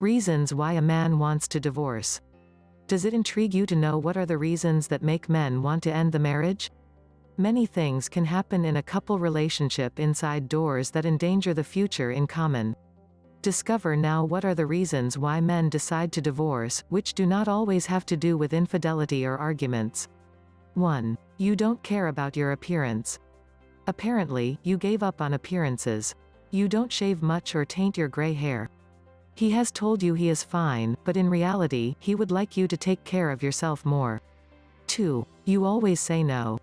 Reasons why a man wants to divorce. Does it intrigue you to know what are the reasons that make men want to end the marriage? Many things can happen in a couple relationship inside doors that endanger the future in common. Discover now what are the reasons why men decide to divorce, which do not always have to do with infidelity or arguments. 1. You don't care about your appearance. Apparently, you gave up on appearances. You don't shave much or taint your gray hair. He has told you he is fine, but in reality, he would like you to take care of yourself more. 2. You always say no.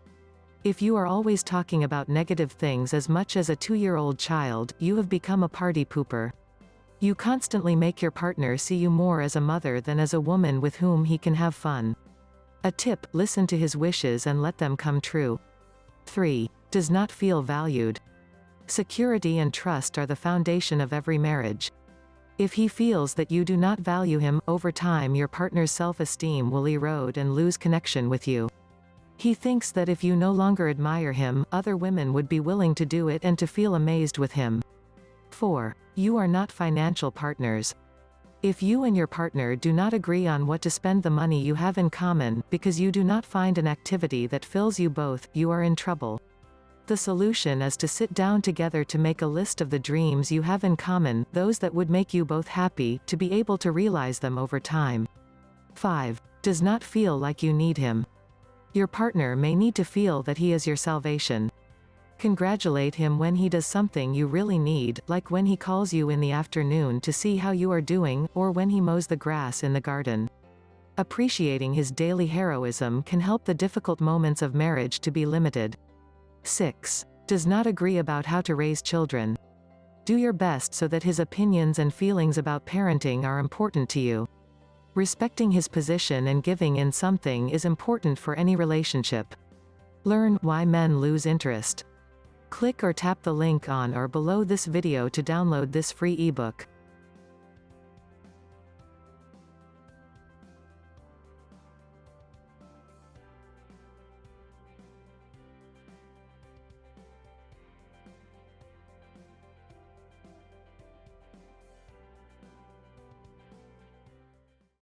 If you are always talking about negative things as much as a 2-year-old child, you have become a party pooper. You constantly make your partner see you more as a mother than as a woman with whom he can have fun. A tip: listen to his wishes and let them come true. 3. Does not feel valued. Security and trust are the foundation of every marriage. If he feels that you do not value him, over time your partner's self-esteem will erode and lose connection with you. He thinks that if you no longer admire him, other women would be willing to do it and to feel amazed with him. 4. You are not financial partners. If you and your partner do not agree on what to spend the money you have in common, because you do not find an activity that fills you both, you are in trouble. The solution is to sit down together to make a list of the dreams you have in common, those that would make you both happy, to be able to realize them over time. 5. Does not feel like you need him. Your partner may need to feel that he is your salvation. Congratulate him when he does something you really need, like when he calls you in the afternoon to see how you are doing, or when he mows the grass in the garden. Appreciating his daily heroism can help the difficult moments of marriage to be limited. 6. Does not agree about how to raise children. Do your best so that his opinions and feelings about parenting are important to you. Respecting his position and giving in something is important for any relationship. Learn why men lose interest. Click or tap the link on or below this video to download this free ebook.